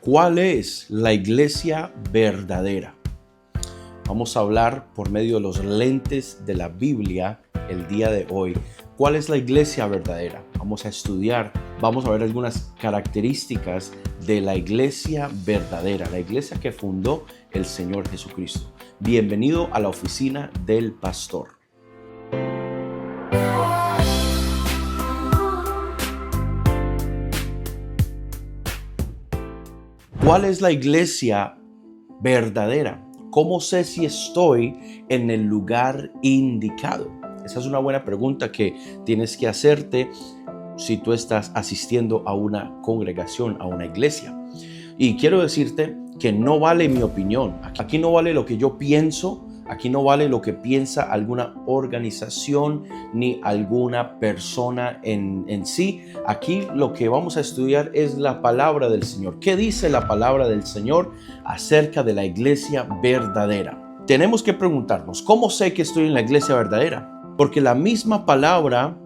¿Cuál es la iglesia verdadera? Vamos a hablar por medio de los lentes de la Biblia el día de hoy. ¿Cuál es la iglesia verdadera? Vamos a estudiar, vamos a ver algunas características de la iglesia verdadera, la iglesia que fundó el Señor Jesucristo. Bienvenido a la oficina del pastor. ¿Cuál es la iglesia verdadera? ¿Cómo sé si estoy en el lugar indicado? Esa es una buena pregunta que tienes que hacerte si tú estás asistiendo a una congregación, a una iglesia. Y quiero decirte que no vale mi opinión. Aquí no vale lo que yo pienso. Aquí no vale lo que piensa alguna organización ni alguna persona en sí. Aquí lo que vamos a estudiar es la palabra del Señor. ¿Qué dice la palabra del Señor acerca de la iglesia verdadera? Tenemos que preguntarnos, ¿cómo sé que estoy en la iglesia verdadera? Porque la misma palabra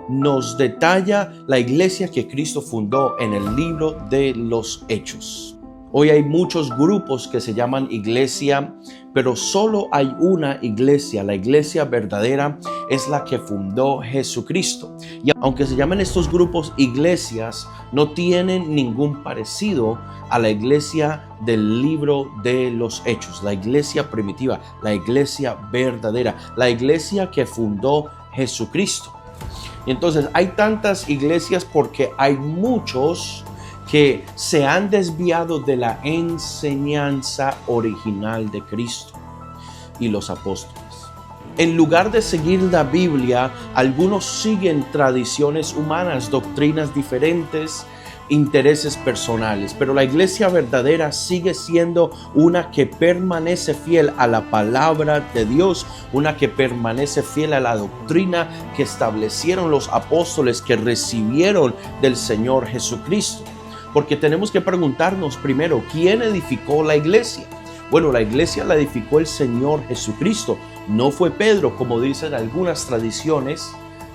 nos detalla la iglesia que Cristo fundó en el libro de los Hechos. Hoy hay muchos grupos que se llaman iglesia, pero solo hay una iglesia. La iglesia verdadera es la que fundó Jesucristo. Y aunque se llamen estos grupos iglesias, no tienen ningún parecido a la iglesia del libro de los Hechos, la iglesia primitiva, la iglesia verdadera, la iglesia que fundó Jesucristo. Y entonces hay tantas iglesias porque hay muchos que se han desviado de la enseñanza original de Cristo y los apóstoles. En lugar de seguir la Biblia, algunos siguen tradiciones humanas, doctrinas diferentes, intereses personales, pero la iglesia verdadera sigue siendo una que permanece fiel a la palabra de Dios, una que permanece fiel a la doctrina que establecieron los apóstoles que recibieron del Señor Jesucristo. Porque tenemos que preguntarnos primero, ¿quién edificó la iglesia? Bueno, la iglesia la edificó el Señor Jesucristo. No fue Pedro, como dicen algunas tradiciones,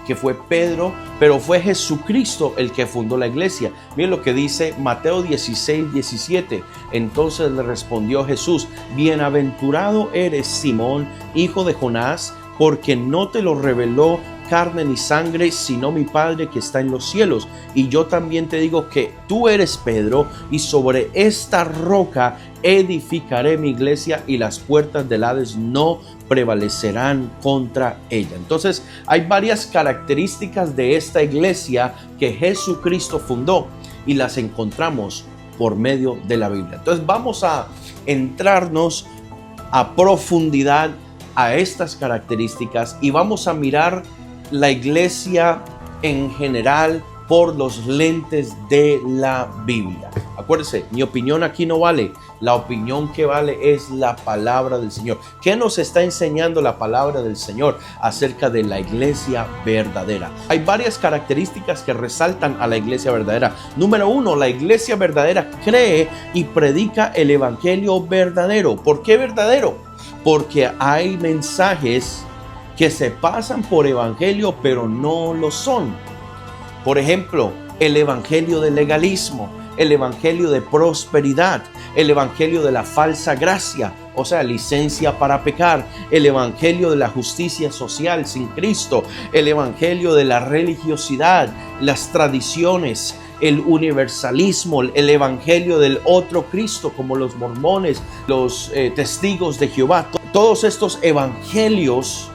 que fue Pedro, pero fue Jesucristo el que fundó la iglesia. Miren lo que dice Mateo 16:17. Entonces le respondió Jesús: bienaventurado eres, Simón, hijo de Jonás, porque no te lo reveló carne ni sangre, sino mi Padre que está en los cielos. Y yo también te digo que tú eres Pedro, y sobre esta roca edificaré mi iglesia, y las puertas del Hades no prevalecerán contra ella. Entonces hay varias características de esta iglesia que Jesucristo fundó y las encontramos por medio de la Biblia. Entonces vamos a entrarnos a profundidad a estas características y vamos a mirar la iglesia en general por los lentes de la Biblia. Acuérdense, mi opinión aquí no vale. La opinión que vale es la palabra del Señor. ¿Qué nos está enseñando la palabra del Señor acerca de la iglesia verdadera? Hay varias características que resaltan a la iglesia verdadera. Número uno, la iglesia verdadera cree y predica el evangelio verdadero. ¿Por qué verdadero? Porque hay mensajes que se pasan por evangelio pero no lo son. Por ejemplo, el evangelio del legalismo, el evangelio de prosperidad, el evangelio de la falsa gracia, o sea, licencia para pecar, el evangelio de la justicia social sin Cristo, el evangelio de la religiosidad, las tradiciones, el universalismo, el evangelio del otro Cristo, como los mormones, los testigos de Jehová. Todos estos evangelios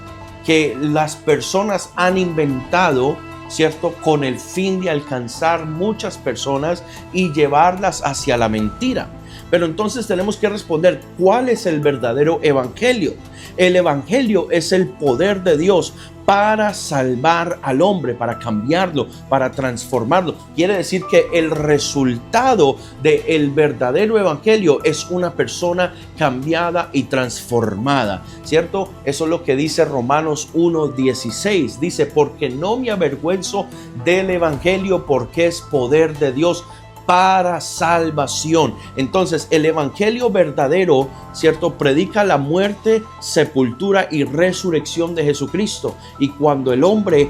que las personas han inventado, ¿cierto?, con el fin de alcanzar muchas personas y llevarlas hacia la mentira. Pero entonces tenemos que responder, ¿cuál es el verdadero evangelio? El evangelio es el poder de Dios para salvar al hombre, para cambiarlo, para transformarlo. Quiere decir que el resultado del verdadero evangelio es una persona cambiada y transformada, ¿cierto? Eso es lo que dice Romanos 1:16. Dice, porque no me avergüenzo del evangelio, porque es poder de Dios para salvación. Entonces, el evangelio verdadero, ¿cierto?, predica la muerte, sepultura y resurrección de Jesucristo. Y cuando el hombre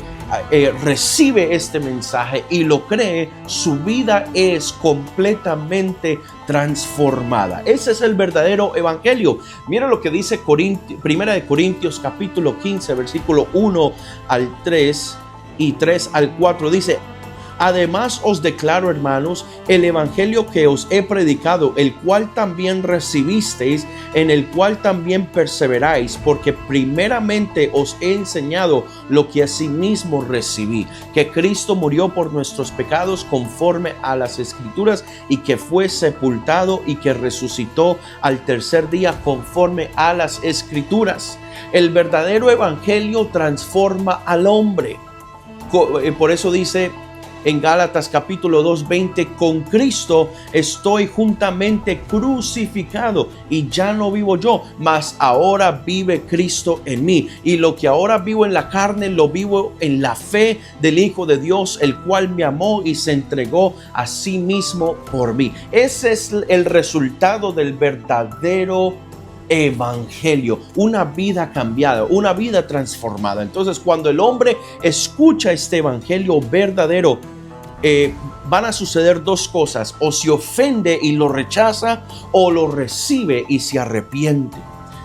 recibe este mensaje y lo cree, su vida es completamente transformada. Ese es el verdadero evangelio. Mira lo que dice Primera de Corintios capítulo 15, versículo 1 al 3 y 3 al 4. Dice: además os declaro, hermanos, el evangelio que os he predicado, el cual también recibisteis, en el cual también perseveráis, porque primeramente os he enseñado lo que asimismo recibí, que Cristo murió por nuestros pecados conforme a las Escrituras, y que fue sepultado y que resucitó al tercer día conforme a las Escrituras. El verdadero evangelio transforma al hombre. Por eso dice en Gálatas capítulo 2:20: con Cristo estoy juntamente crucificado, y ya no vivo yo, mas ahora vive Cristo en mí. Y lo que ahora vivo en la carne, lo vivo en la fe del Hijo de Dios, el cual me amó y se entregó a sí mismo por mí. Ese es el resultado del verdadero evangelio, una vida cambiada, una vida transformada. Entonces, cuando el hombre escucha este evangelio verdadero, van a suceder dos cosas: o se ofende y lo rechaza, o lo recibe y se arrepiente.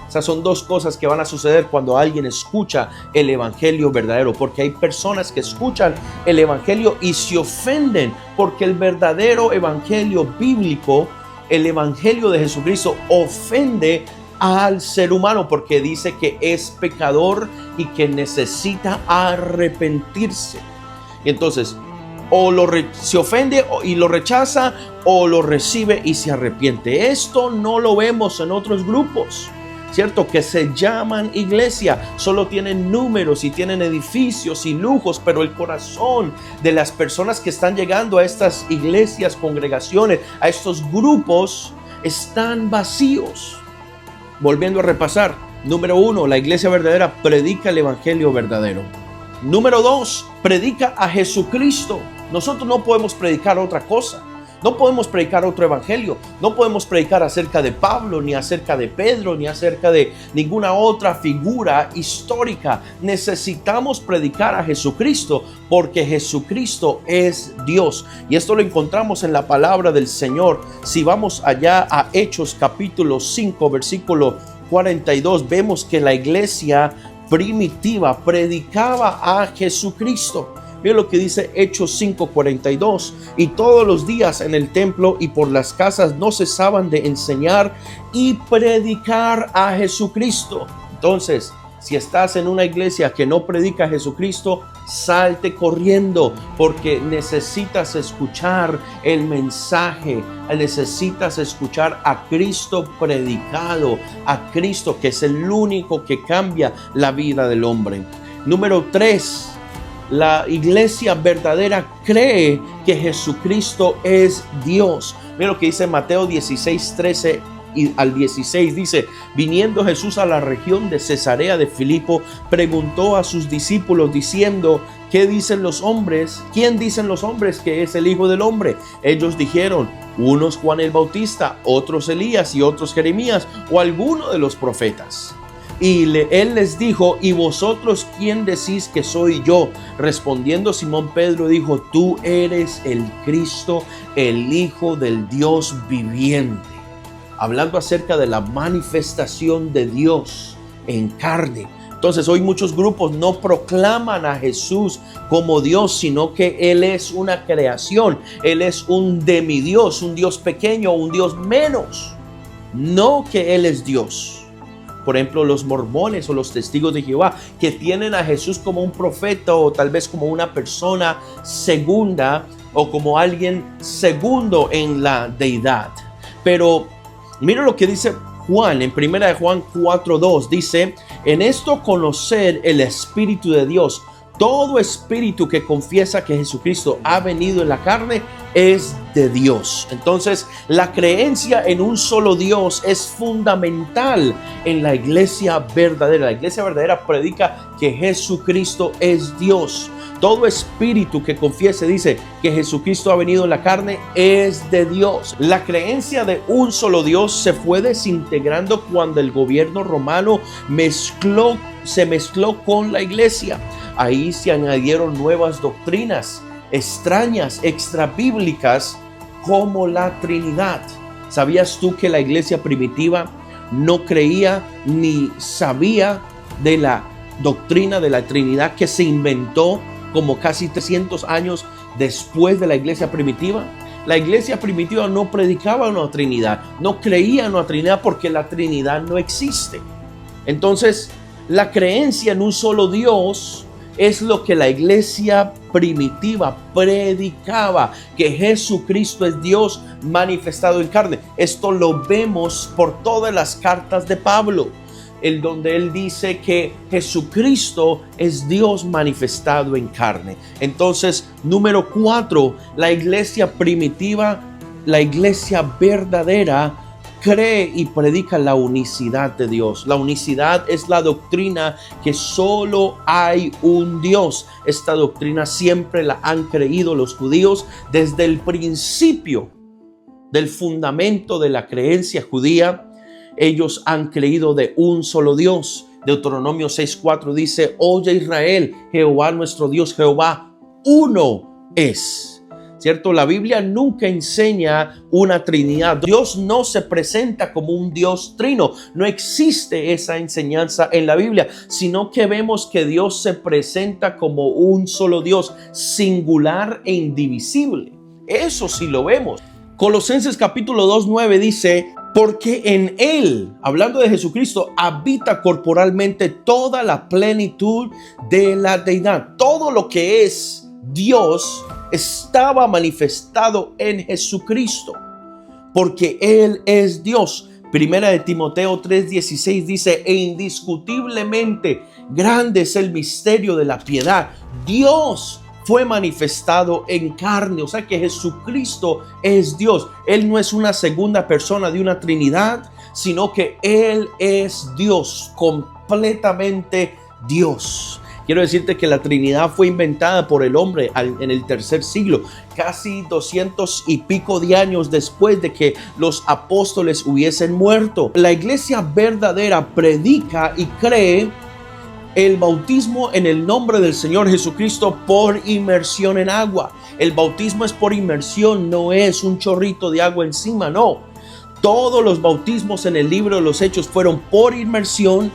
Esas son dos cosas que van a suceder cuando alguien escucha el evangelio verdadero, porque hay personas que escuchan el evangelio y se ofenden, porque el verdadero evangelio bíblico, el evangelio de Jesucristo, ofende al ser humano, porque dice que es pecador y que necesita arrepentirse. Y entonces, o se ofende y lo rechaza, o lo recibe y se arrepiente. Esto no lo vemos en otros grupos, ¿cierto?, que se llaman iglesia. Solo tienen números y tienen edificios y lujos, pero el corazón de las personas que están llegando a estas iglesias, congregaciones, a estos grupos, están vacíos. Volviendo a repasar: número 1, la iglesia verdadera predica el evangelio verdadero. Número 2, predica a Jesucristo. Nosotros no podemos predicar otra cosa. No podemos predicar otro evangelio. No podemos predicar acerca de Pablo, ni acerca de Pedro, ni acerca de ninguna otra figura histórica. Necesitamos predicar a Jesucristo, porque Jesucristo es Dios. Y esto lo encontramos en la palabra del Señor. Si vamos allá a Hechos capítulo 5, versículo 42, vemos que la iglesia primitiva predicaba a Jesucristo. Mira lo que dice Hechos 5:42: y todos los días en el templo y por las casas no cesaban de enseñar y predicar a Jesucristo. Entonces, si estás en una iglesia que no predica a Jesucristo, salte corriendo, porque necesitas escuchar el mensaje, necesitas escuchar a Cristo predicado, a Cristo, que es el único que cambia la vida del hombre. Número 3, la iglesia verdadera cree que Jesucristo es Dios. Mira lo que dice Mateo 16:13 y al 16, dice: viniendo Jesús a la región de Cesarea de Filipo, preguntó a sus discípulos diciendo: ¿qué dicen los hombres? ¿Quién dicen los hombres que es el Hijo del Hombre? Ellos dijeron: unos Juan el Bautista, otros Elías y otros Jeremías o alguno de los profetas. Y él les dijo: ¿y vosotros quién decís que soy yo? Respondiendo Simón Pedro dijo: tú eres el Cristo, el Hijo del Dios viviente. Hablando acerca de la manifestación de Dios en carne. Entonces, hoy muchos grupos no proclaman a Jesús como Dios, sino que Él es una creación. Él es un demidios, un Dios pequeño, un Dios menos. No que Él es Dios. Por ejemplo, los mormones o los testigos de Jehová, que tienen a Jesús como un profeta, o tal vez como una persona segunda, o como alguien segundo en la deidad. Pero mira lo que dice Juan en 1 Juan 4:2. Dice: en esto conocer el Espíritu de Dios. Todo espíritu que confiesa que Jesucristo ha venido en la carne es de Dios. Entonces, la creencia en un solo Dios es fundamental en la iglesia verdadera. La iglesia verdadera predica que Jesucristo es Dios. Todo espíritu que confiese, dice, que Jesucristo ha venido en la carne es de Dios. La creencia de un solo Dios se fue desintegrando cuando el gobierno romano se mezcló con la iglesia. Ahí se añadieron nuevas doctrinas extrañas, extrabíblicas, como la Trinidad. ¿Sabías tú que la iglesia primitiva no creía ni sabía de la doctrina de la Trinidad que se inventó como casi 300 años después de la iglesia primitiva? La iglesia primitiva no predicaba una Trinidad, no creía en una Trinidad porque la Trinidad no existe. Entonces, la creencia en un solo Dios es lo que la iglesia primitiva predicaba, que Jesucristo es Dios manifestado en carne. Esto lo vemos por todas las cartas de Pablo, donde él dice que Jesucristo es Dios manifestado en carne. Entonces, número 4, la iglesia primitiva, la iglesia verdadera, cree y predica la unicidad de Dios. La unicidad es la doctrina que solo hay un Dios. Esta doctrina siempre la han creído los judíos desde el principio del fundamento de la creencia judía. Ellos han creído de un solo Dios. Deuteronomio 6:4 dice: oye Israel, Jehová nuestro Dios, Jehová uno es. ¿Cierto? La Biblia nunca enseña una Trinidad. Dios no se presenta como un Dios trino. No existe esa enseñanza en la Biblia, sino que vemos que Dios se presenta como un solo Dios, singular e indivisible. Eso sí lo vemos. Colosenses capítulo 2:9 dice: porque en Él, hablando de Jesucristo, habita corporalmente toda la plenitud de la deidad. Todo lo que es Dios estaba manifestado en Jesucristo, porque Él es Dios. Primera de Timoteo 3:16 dice: e indiscutiblemente grande es el misterio de la piedad. Dios fue manifestado en carne, o sea que Jesucristo es Dios. Él no es una segunda persona de una Trinidad, sino que Él es Dios, completamente Dios. Quiero decirte que la Trinidad fue inventada por el hombre en el tercer siglo, casi 200 y pico de años después de que los apóstoles hubiesen muerto. La iglesia verdadera predica y cree el bautismo en el nombre del Señor Jesucristo por inmersión en agua. El bautismo es por inmersión, no es un chorrito de agua encima, no. Todos los bautismos en el libro de los Hechos fueron por inmersión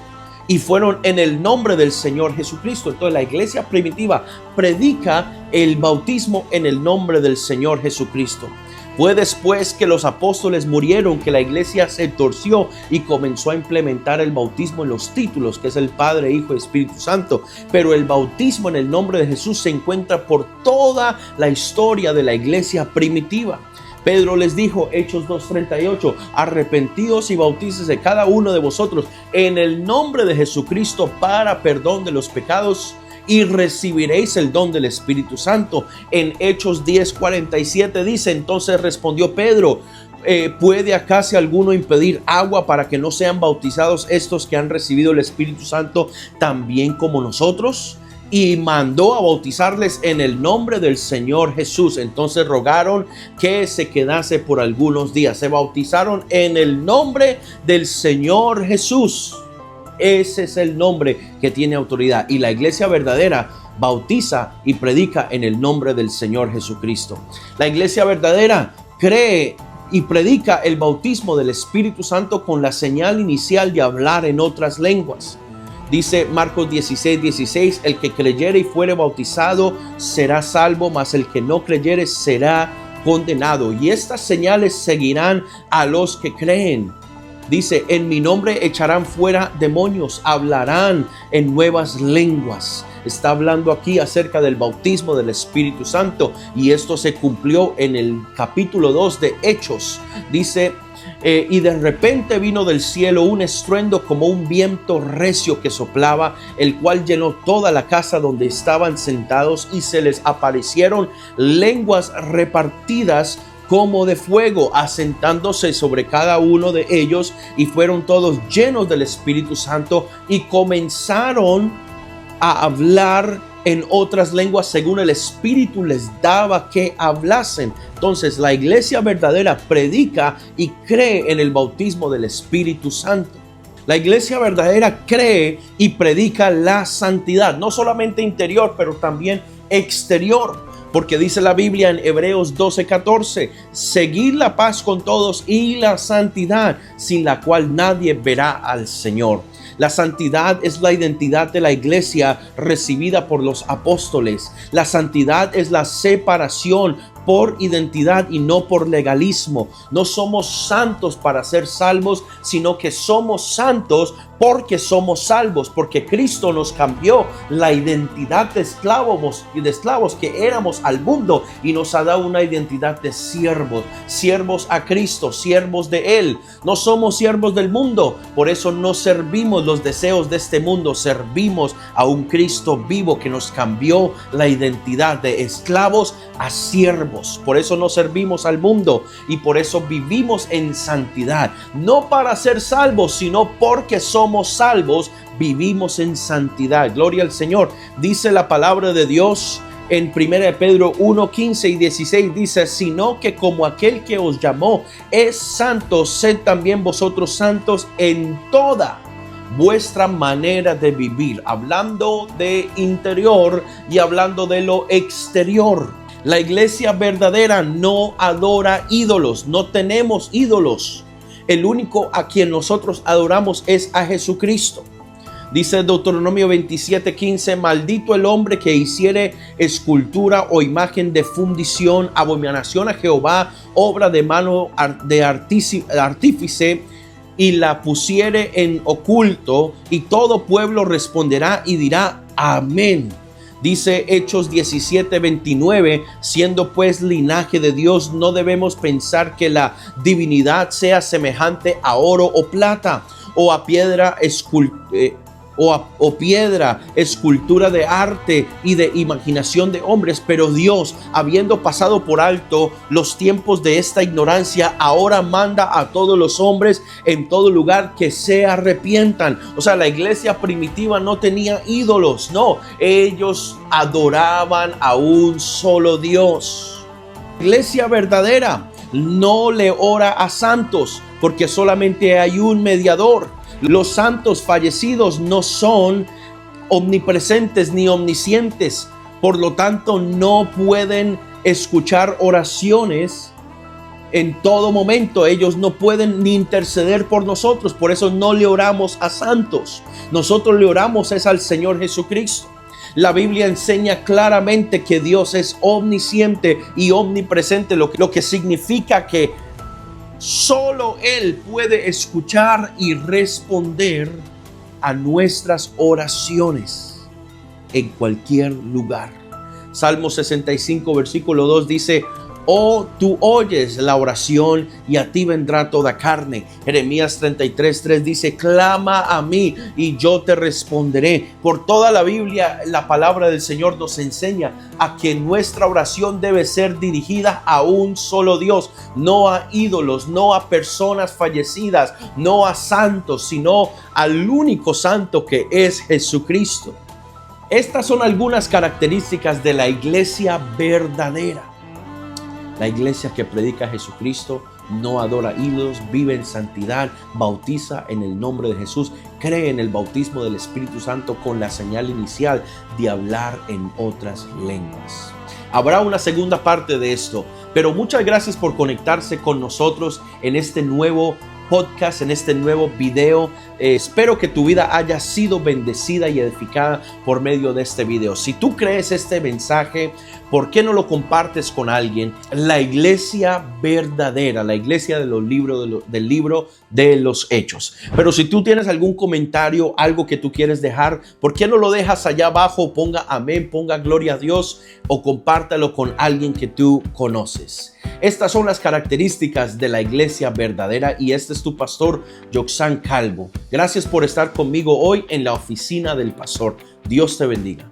y fueron en el nombre del Señor Jesucristo. Entonces la iglesia primitiva predica el bautismo en el nombre del Señor Jesucristo. Fue después que los apóstoles murieron que la iglesia se torció y comenzó a implementar el bautismo en los títulos, que es el Padre, Hijo y Espíritu Santo. Pero el bautismo en el nombre de Jesús se encuentra por toda la historia de la iglesia primitiva. Pedro les dijo, Hechos 2:38, arrepentidos y bautícese cada uno de vosotros en el nombre de Jesucristo para perdón de los pecados y recibiréis el don del Espíritu Santo. En Hechos 10:47 dice, entonces respondió Pedro, ¿puede acaso alguno impedir agua para que no sean bautizados estos que han recibido el Espíritu Santo también como nosotros? Y mandó a bautizarles en el nombre del Señor Jesús. Entonces rogaron que se quedase por algunos días. Se bautizaron en el nombre del Señor Jesús. Ese es el nombre que tiene autoridad. Y la iglesia verdadera bautiza y predica en el nombre del Señor Jesucristo. La iglesia verdadera cree y predica el bautismo del Espíritu Santo con la señal inicial de hablar en otras lenguas. Dice Marcos 16:16, el que creyere y fuere bautizado será salvo, mas el que no creyere será condenado. Y estas señales seguirán a los que creen. Dice, en mi nombre echarán fuera demonios, hablarán en nuevas lenguas. Está hablando aquí acerca del bautismo del Espíritu Santo y esto se cumplió en el capítulo 2 de Hechos. Dice, y de repente vino del cielo un estruendo como un viento recio que soplaba, el cual llenó toda la casa donde estaban sentados y se les aparecieron lenguas repartidas como de fuego, asentándose sobre cada uno de ellos, y fueron todos llenos del Espíritu Santo y comenzaron a hablar en otras lenguas según el Espíritu les daba que hablasen. Entonces la iglesia verdadera predica y cree en el bautismo del Espíritu Santo. La iglesia verdadera cree y predica la santidad, no solamente interior, pero también exterior. Porque dice la Biblia en Hebreos 12:14, seguid la paz con todos y la santidad, sin la cual nadie verá al Señor. La santidad es la identidad de la iglesia recibida por los apóstoles. La santidad es la separación por identidad y no por legalismo. No somos santos para ser salvos, sino que somos santos porque somos salvos, porque Cristo nos cambió la identidad de esclavos que éramos al mundo y nos ha dado una identidad de siervos a Cristo, siervos de Él. No somos siervos del mundo, por eso no servimos los deseos de este mundo, servimos a un Cristo vivo que nos cambió la identidad de esclavos a siervos. Por eso no servimos al mundo y por eso vivimos en santidad, no para ser salvos, sino porque somos salvos, vivimos en santidad. Gloria al Señor. Dice la palabra de Dios en 1 Pedro 1:15 y 16, dice, sino que como aquel que os llamó es santo, sed también vosotros santos en toda vuestra manera de vivir. Hablando de interior y hablando de lo exterior. La iglesia verdadera no adora ídolos, no tenemos ídolos. El único a quien nosotros adoramos es a Jesucristo. Dice Deuteronomio 27:15, maldito el hombre que hiciere escultura o imagen de fundición, abominación a Jehová, obra de mano de artífice, y la pusiere en oculto, y todo pueblo responderá y dirá amén. Dice Hechos 17:29, siendo pues linaje de Dios, no debemos pensar que la divinidad sea semejante a oro o plata, o a piedra escultura de arte y de imaginación de hombres, pero Dios, habiendo pasado por alto los tiempos de esta ignorancia, ahora manda a todos los hombres en todo lugar que se arrepientan. O sea, la iglesia primitiva no tenía ídolos, no, ellos adoraban a un solo Dios. La iglesia verdadera no le ora a santos, porque solamente hay un mediador. Los santos fallecidos no son omnipresentes ni omniscientes, por lo tanto no pueden escuchar oraciones en todo momento. Ellos no pueden ni interceder por nosotros, por eso no le oramos a santos. Nosotros le oramos es al Señor Jesucristo. La Biblia enseña claramente que Dios es omnisciente y omnipresente, lo que significa que solo Él puede escuchar y responder a nuestras oraciones en cualquier lugar. Salmo 65, versículo 2 dice, oh, tú oyes la oración y a ti vendrá toda carne. Jeremías 33:3 dice, clama a mí y yo te responderé. Por toda la Biblia, la palabra del Señor nos enseña a que nuestra oración debe ser dirigida a un solo Dios, no a ídolos, no a personas fallecidas, no a santos, sino al único santo que es Jesucristo. Estas son algunas características de la iglesia verdadera. La iglesia que predica a Jesucristo no adora ídolos, vive en santidad, bautiza en el nombre de Jesús, cree en el bautismo del Espíritu Santo con la señal inicial de hablar en otras lenguas. Habrá una segunda parte de esto, pero muchas gracias por conectarse con nosotros en este nuevo podcast, en este nuevo video. Espero que tu vida haya sido bendecida y edificada por medio de este video. Si tú crees este mensaje, ¿por qué no lo compartes con alguien? La iglesia verdadera, la iglesia de los libros, del libro de los Hechos. Pero si tú tienes algún comentario, algo que tú quieres dejar, ¿por qué no lo dejas allá abajo? Ponga amén, ponga gloria a Dios o compártalo con alguien que tú conoces. Estas son las características de la iglesia verdadera y este es tu pastor, Yoxan Calvo. Gracias por estar conmigo hoy en la oficina del pastor. Dios te bendiga.